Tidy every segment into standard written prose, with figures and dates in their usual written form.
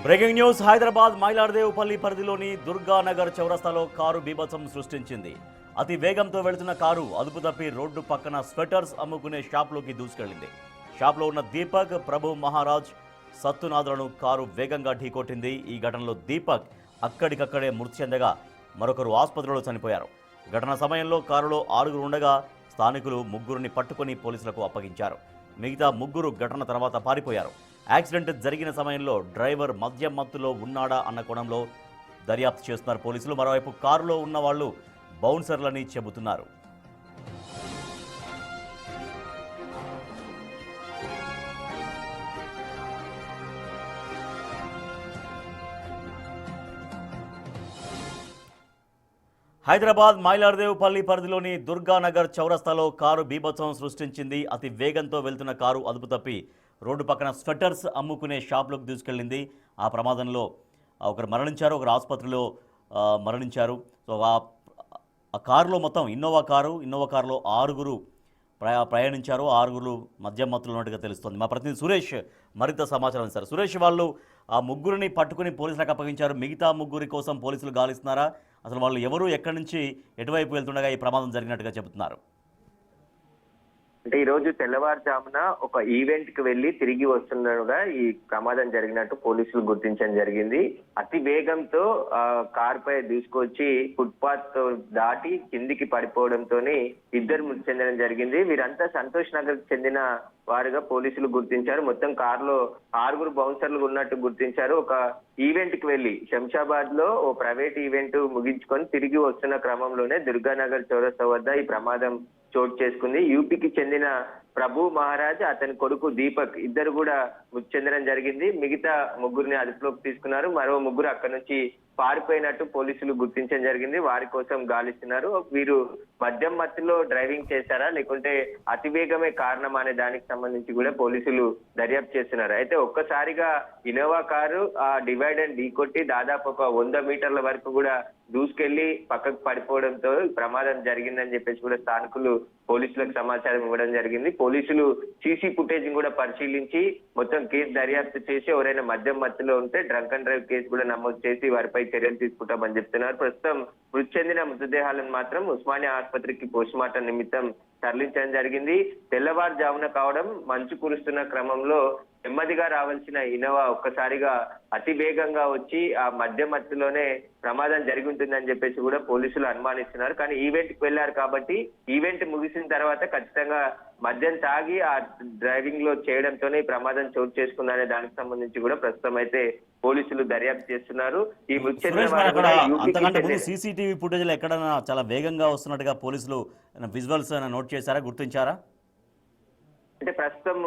Breaking news Hyderabad Mailardevpally పరిధిలోని దుర్గానగర్ చౌరస్తాలో car బీభత్సం సృష్టించింది. అతి వేగంతో వెళుతున్న కారు అదుపు తప్పి రోడ్డు పక్కన స్వెటర్స్ అమ్ముకునే షాప్లోకి దూసుకెళ్లింది. షాప్లో ఉన్న దీపక్, ప్రభు మహారాజ్, సత్తునాథులను కారు వేగంగా ఢీకొట్టింది. ఈ ఘటనలో దీపక్ అక్కడికక్కడే మృతి చెందగా మరొకరు ఆసుపత్రిలో చనిపోయారు. ఘటన సమయంలో కారులో 6 ఉండగా స్థానికులు 3 పట్టుకొని పోలీసులకు అప్పగించారు. మిగతా 3 ఘటన తర్వాత పారిపోయారు. యాక్సిడెంట్ జరిగిన సమయంలో డ్రైవర్ మద్యం మత్తులో ఉన్నాడా అన్న కోణంలో దర్యాప్తు చేస్తున్నారు పోలీసులు. మరోవైపు కారులో ఉన్న వాళ్ళు బౌన్సర్లని చెబుతున్నారు. హైదరాబాద్ మైలార్దేవుపల్లి పరిధిలోని దుర్గానగర్ చౌరస్తాలో కారు బీభత్సం సృష్టించింది. అతి వేగంతో వెళ్తున్న కారు అదుపు తప్పి రోడ్డు పక్కన స్వెటర్స్ అమ్ముకునే షాప్లోకి దూసుకెళ్ళింది. ఆ ప్రమాదంలో ఒకరు మరణించారు, ఒకరు ఆసుపత్రిలో మరణించారు. సో ఆ కారులో మొత్తం ఇన్నోవా కారులో 6 ప్రయాణించారు. 6 మద్యం మత్తులు ఉన్నట్టుగా తెలుస్తోంది. మా ప్రతినిధి సురేష్ మరింత సమాచారం ఇస్తారు. సురేష్, వాళ్ళు ఆ 3 పట్టుకుని పోలీసులకు అప్పగించారు. మిగతా 3 కోసం పోలీసులు గాలిస్తున్నారా? అసలు వాళ్ళు ఎవరు, ఎక్కడి నుంచి ఎటువైపు వెళ్తుండగా ఈ ప్రమాదం జరిగినట్టుగా చెబుతున్నారు? అంటే ఈ రోజు తెల్లవారుజామున ఒక ఈవెంట్ కి వెళ్లి తిరిగి వస్తుండగా ఈ ప్రమాదం జరిగినట్టు పోలీసులు గుర్తించడం జరిగింది. అతి వేగంతో కార్ పై దూసుకొచ్చి ఫుట్పాత్ తో దాటి కిందికి పడిపోవడంతో 2 మృతి చెందడం జరిగింది. వీరంతా సంతోష్ నగర్ కి చెందిన వారుగా పోలీసులు గుర్తించారు. మొత్తం కారులో 6 బౌన్సర్లు ఉన్నట్టు గుర్తించారు. ఒక ఈవెంట్ కి వెళ్లి శంషాబాద్ లో ఓ ప్రైవేట్ ఈవెంట్ ముగించుకొని తిరిగి వస్తున్న క్రమంలోనే దుర్గానగర్ చౌరస్తా వద్ద ఈ ప్రమాదం చోటు చేసుకుంది. యూపీకి చెందిన ప్రభు మహారాజ్, అతని కొడుకు దీపక్ ఇద్దరు కూడా మృతి చెందడం జరిగింది. మిగతా 3 అదుపులోకి తీసుకున్నారు. మరో 3 అక్కడి నుంచి పారిపోయినట్టు పోలీసులు గుర్తించడం జరిగింది. వారి కోసం గాలిస్తున్నారు. వీరు మద్యం మత్తులో డ్రైవింగ్ చేశారా లేకుంటే అతివేగమే కారణం అనే దానికి సంబంధించి కూడా పోలీసులు దర్యాప్తు చేస్తున్నారు. అయితే ఒక్కసారిగా ఇన్నోవా కారు ఆ డివైడర్ ఢీకొట్టి దాదాపు ఒక 100 మీటర్ల వరకు కూడా దూసుకెళ్లి పక్కకు పడిపోవడంతో ప్రమాదం జరిగిందని చెప్పేసి కూడా స్థానికులు పోలీసులకు సమాచారం ఇవ్వడం జరిగింది. పోలీసులు సీసీ ఫుటేజ్ కూడా పరిశీలించి మొత్తం కేసు దర్యాప్తు చేసి ఎవరైనా మద్యం మత్తులో ఉంటే డ్రంక్ అండ్ డ్రైవ్ కేసు కూడా నమోదు చేసి వారిపై చర్యలు తీసుకుంటామని చెప్తున్నారు. ప్రస్తుతం మృతి చెందిన మృతదేహాలను మాత్రం ఉస్మానియా ఆసుపత్రికి పోస్టుమార్టం నిమిత్తం తరలించడం జరిగింది. తెల్లవారుజామున కావడం, మంచు కురుస్తున్న క్రమంలో నెమ్మదిగా రావాల్సిన ఇన్నోవా ఒక్కసారిగా అతి వేగంగా వచ్చి ఆ మధ్య మత్తులోనే ప్రమాదం జరిగి ఉంటుందని చెప్పేసి కూడా పోలీసులు అనుమానిస్తున్నారు. కానీ ఈవెంట్ కి వెళ్లారు కాబట్టి ఈవెంట్ ముగిసిన తర్వాత ఖచ్చితంగా మద్యం తాగి ఆ డ్రైవింగ్ లో చేయడంతోనే ఈ ప్రమాదం చోటు చేసుకుందనే దానికి సంబంధించి కూడా ప్రస్తుతం అయితే పోలీసులు దర్యాప్తు చేస్తున్నారు. ఈ మృతి సీసీటీవీ ఫుటేజ్ లో ఎక్కడైనా చాలా వేగంగా వస్తున్నట్టుగా పోలీసులు విజువల్స్ నోట్ చేశారా, గుర్తించారా? అంటే ప్రస్తుతం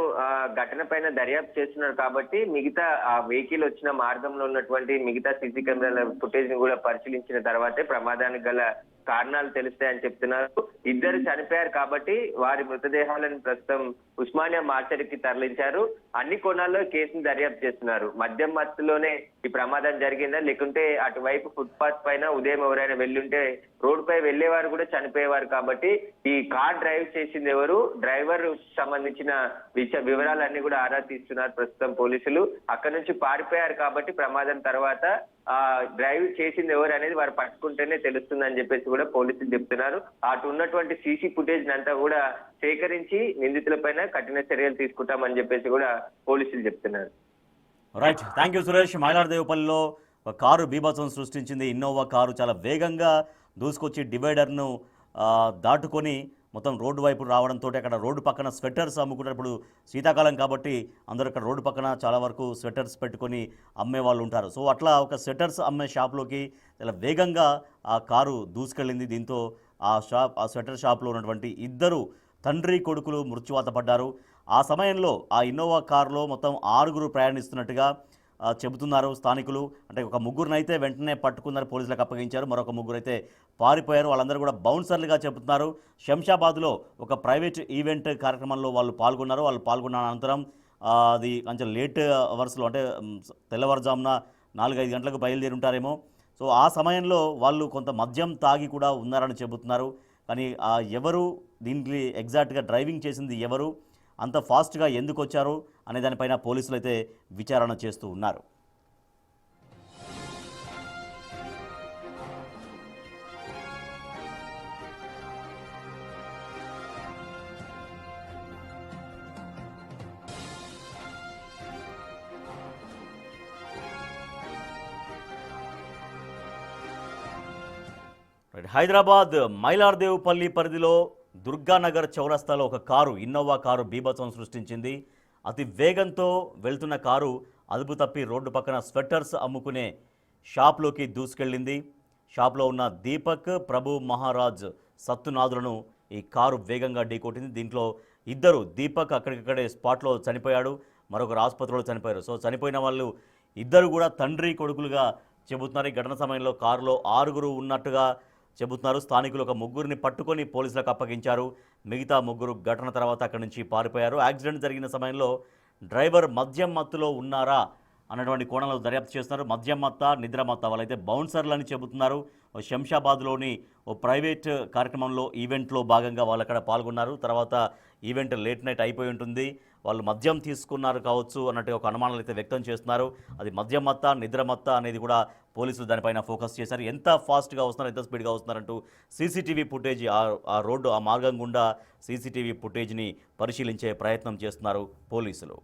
ఘటన పైన దర్యాప్తు చేస్తున్నారు కాబట్టి మిగతా ఆ వెహికల్ వచ్చిన మార్గంలో ఉన్నటువంటి మిగతా సీసీ కెమెరాల ఫుటేజ్ ని కూడా పరిశీలించిన తర్వాతే ప్రమాదానికి గల కారణాలు తెలుస్తాయని చెప్తున్నారు. 2 చనిపోయారు కాబట్టి వారి మృతదేహాలను ప్రస్తుతం ఉస్మానియా మార్చరికి తరలించారు. అన్ని కోణాల్లో కేసును దర్యాప్తు చేస్తున్నారు. మద్యం మత్తులోనే ఈ ప్రమాదం జరిగిందా లేకుంటే అటువైపు ఫుట్పాత్ పైన ఉదయం ఎవరైనా వెళ్ళుంటే రోడ్ పై వెళ్లేవారు కూడా చనిపోయేవారు కాబట్టి ఈ కార్ డ్రైవ్ చేసింది ఎవరు, డ్రైవర్ సంబంధించిన వివరాలన్నీ కూడా ఆరా తీస్తున్నారు ప్రస్తుతం పోలీసులు. అక్కడి నుంచి పారిపోయారు కాబట్టి ప్రమాదం తర్వాత డ్రైవ్ చేసింది ఎవరు అనేది వారు పట్టుకుంటేనే తెలుస్తుందని చెప్పేసి కూడా పోలీసులు చెప్తున్నారు. అటు ఉన్నటువంటి సీసీ ఫుటేజ్ అంతా కూడా సేకరించి నిందితులపైన కఠిన చర్యలు తీసుకుంటామని చెప్పేసి కూడా పోలీసులు చెప్తున్నారు. Right, thank you Suresh. మైలార్దేవుపల్లిలో కారు బీభత్సం సృష్టించింది. ఇన్నోవా కారు చాలా వేగంగా దూసుకొచ్చి డివైడర్ను దాటుకొని మొత్తం రోడ్డు వైపు రావడంతో అక్కడ రోడ్డు పక్కన స్వెటర్స్ అమ్ముకుంటారు. ఇప్పుడు శీతాకాలం కాబట్టి అందరూ అక్కడ రోడ్డు పక్కన చాలా వరకు స్వెటర్స్ పెట్టుకొని అమ్మే వాళ్ళు ఉంటారు. సో అట్లా ఒక స్వెటర్స్ అమ్మే షాప్లోకి చాలా వేగంగా ఆ కారు దూసుకెళ్ళింది. దీంతో ఆ స్వెటర్ షాప్లో ఉన్నటువంటి 2 తండ్రి కొడుకులు మృత్యువాత పడ్డారు. ఆ సమయంలో ఆ ఇన్నోవా కారులో మొత్తం 6 ప్రయాణిస్తున్నట్టుగా చెబుతున్నారు స్థానికులు. అంటే ఒక 3 అయితే వెంటనే పట్టుకున్నారు, పోలీసులకు అప్పగించారు. మరొక 3 అయితే పారిపోయారు. వాళ్ళందరూ కూడా బౌన్సర్లుగా చెబుతున్నారు. శంషాబాద్లో ఒక ప్రైవేట్ ఈవెంట్ కార్యక్రమంలో వాళ్ళు పాల్గొన్న అనంతరం అది కొంచెం లేట్ అవర్స్లో, అంటే తెల్లవారుజామున 4-5 గంటలకు బయలుదేరి ఉంటారేమో. సో ఆ సమయంలో వాళ్ళు కొంత మద్యం తాగి కూడా ఉన్నారని చెబుతున్నారు. కానీ ఎవరు దీనికి ఎగ్జాక్ట్గా డ్రైవింగ్ చేసింది ఎవరు, అంత ఫాస్ట్గా ఎందుకు వచ్చారు అనే దానిపైన పోలీసులు అయితే విచారణ చేస్తూ ఉన్నారు. హైదరాబాద్ మైలార్దేవుపల్లి పరిధిలో దుర్గానగర్ చౌరస్తాలో ఒక కారు ఇన్నోవా కారు బీభత్సం సృష్టించింది. అతి వేగంతో వెళ్తున్న కారు అదుపు తప్పి రోడ్డు పక్కన స్వెటర్స్ అమ్ముకునే షాప్లోకి దూసుకెళ్ళింది. షాప్లో ఉన్న దీపక్, ప్రభు మహారాజ్, సత్తునాథులను ఈ కారు వేగంగా ఢీకొట్టింది. దీంట్లో ఇద్దరు, దీపక్ అక్కడికక్కడే స్పాట్లో చనిపోయాడు, మరొకరు ఆసుపత్రిలో చనిపోయారు. సో చనిపోయిన వాళ్ళు ఇద్దరు కూడా తండ్రి కొడుకులుగా చెబుతున్నారు. ఈ ఘటన సమయంలో కారులో 6 ఉన్నట్టుగా చెబుతున్నారు. స్థానికులు ఒక 3 పట్టుకొని పోలీసులకు అప్పగించారు. మిగతా 3 ఘటన తర్వాత అక్కడి నుంచి పారిపోయారు. యాక్సిడెంట్ జరిగిన సమయంలో డ్రైవర్ మద్యం మత్తులో ఉన్నారా అన్నటువంటి కోణంలో దర్యాప్తు చేస్తున్నారు. మద్యం మత్త, నిద్ర మత్త, వాళ్ళైతే బౌన్సర్లు అని చెబుతున్నారు. శంషాబాద్లోని ఓ ప్రైవేట్ కార్యక్రమంలో ఈవెంట్లో భాగంగా వాళ్ళు అక్కడ పాల్గొన్నారు. తర్వాత ఈవెంట్ లేట్ నైట్ అయిపోయి ఉంటుంది, వాళ్ళు మద్యం తీసుకున్నారు కావచ్చు అన్నట్టుగా ఒక అనుమానాలు అయితే వ్యక్తం చేస్తున్నారు. అది మద్యం మత్త, నిద్ర మత్త అనేది కూడా పోలీసులు దానిపైన ఫోకస్ చేశారు. ఎంత ఫాస్ట్గా వస్తున్నారు, ఎంత స్పీడ్గా వస్తున్నారంటూ సీసీటీవీ ఫుటేజ్, ఆ రోడ్డు, ఆ మార్గం గుండా సీసీటీవీ ఫుటేజ్ని పరిశీలించే ప్రయత్నం చేస్తున్నారు పోలీసులు.